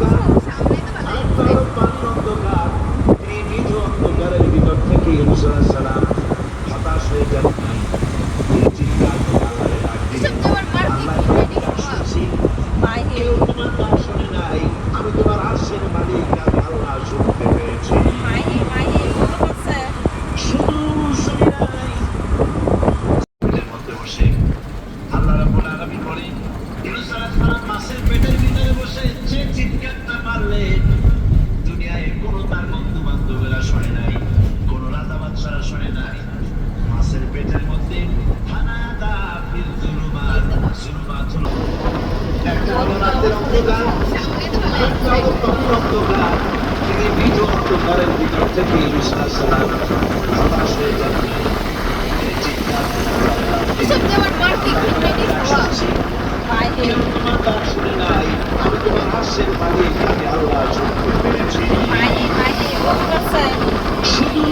অন্ধকার, আত্মার পানি অন্ধকার। এই নিজ অন্ধকারের ভিতর থেকে ইউনূস আলাইহিস সালাম হতাশ হয়ে যান। তিনি চিৎকার করে আল্লাহরে ডাক দিলেন, আল্লাহ তোমার ডাক শুনছি, কেউ তোমার ডাক শোনে নাই। আমি তোমার আরশের মালিক, আমি আল্লাহ শুনতে পেয়েছি। শুধু শুনি নাই, পেটের মধ্যে বসে আল্লাহ রাব্বুল আলামিন বলেন, ইউনূস আলাইহিস সালাম মাছের পেটের ভিতরে বসে যে চিৎকারটা মারলেন, দুনিয়ায় কোনো তার বন্ধু বান্ধবেরা শোনে নাই, কোনো রাজা বাদশারা শোনে নাই। মাছের পেটের মধ্যে ফানাদা ফিল যুলুমাত, যুলুমাত হলো একটা হলো রাতের অন্ধকার, একটা হলো তখন অন্ধকার। তিনি নিজ অন্ধকারের ভিতর থেকে ইউনূস আলাইহিস সালাম হতাশ হয়ে যান। তিনি চিৎকার করে আল্লাহরে ডাক দিলেন, আল্লাহ তোমার ডাক শুনছি, কেউ তোমার ডাক শুনে নাই। আমি তোমার আরশের মালিক, আমি আল্লাহ শুনতে পেরেছি। শুধু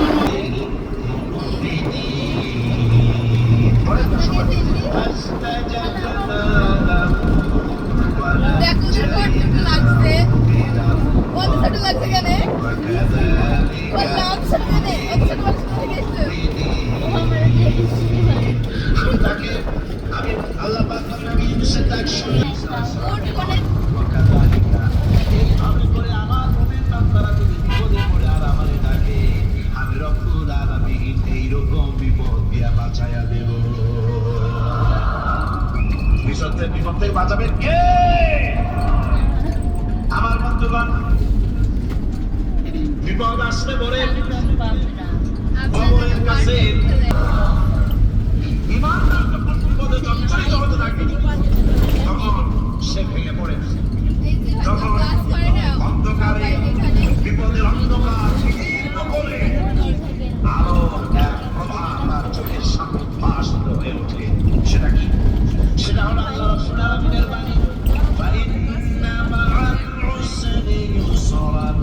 পরের সময় ফাস্তাজাবনা লাহু লাগছে কেন তাকে আমি আল্লাহ পাক নবী ইউনূসের ডাক শুনে এইভাবে করে আমার মুমিন বান্দারা যদি বিপদে পড়ে আর আমারে ডাকে, আমি রব্বুল আলামিন এইরকম বিপদ দিয়া বাঁচাইয়া দেব। বিপদ থেকে বাঁচাবেন কে? আমার বন্ধুগণ, বিপদ আসলে পরে কবরের কাছে ইমানদার যখন বিপদে জর্জরিত হতে থাকে, তখন সে ভেঙে পড়ে। তখন অন্ধকারে, বিপদের অন্ধকার বিদীর্ণ করে আলো এক প্রভা তার চোখের সামনে ভাসিত হয়ে ওঠে। সেটা কি? সেটা হলো আল্লাহ রাব্বুল আলামিনের বাণী, ফাইন্না মা'আল উসরি ইউসরান,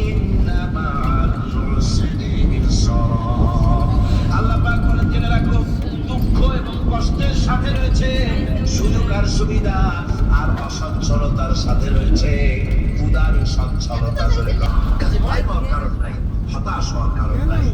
ইন্না মা'আল উসরি ইউসরান। আল্লাহ পাক বলেন, জেনে রাখো, দুঃখ এবং কষ্টের সাথে রয়েছে সুযোগ আর সুবিধা, আর অসচ্ছলতার সাথে রয়েছে উদার সচ্ছলতা। কাজে ভয় পাওয়ার কারণ নাই, হতাশ হওয়ার কারণ নাই।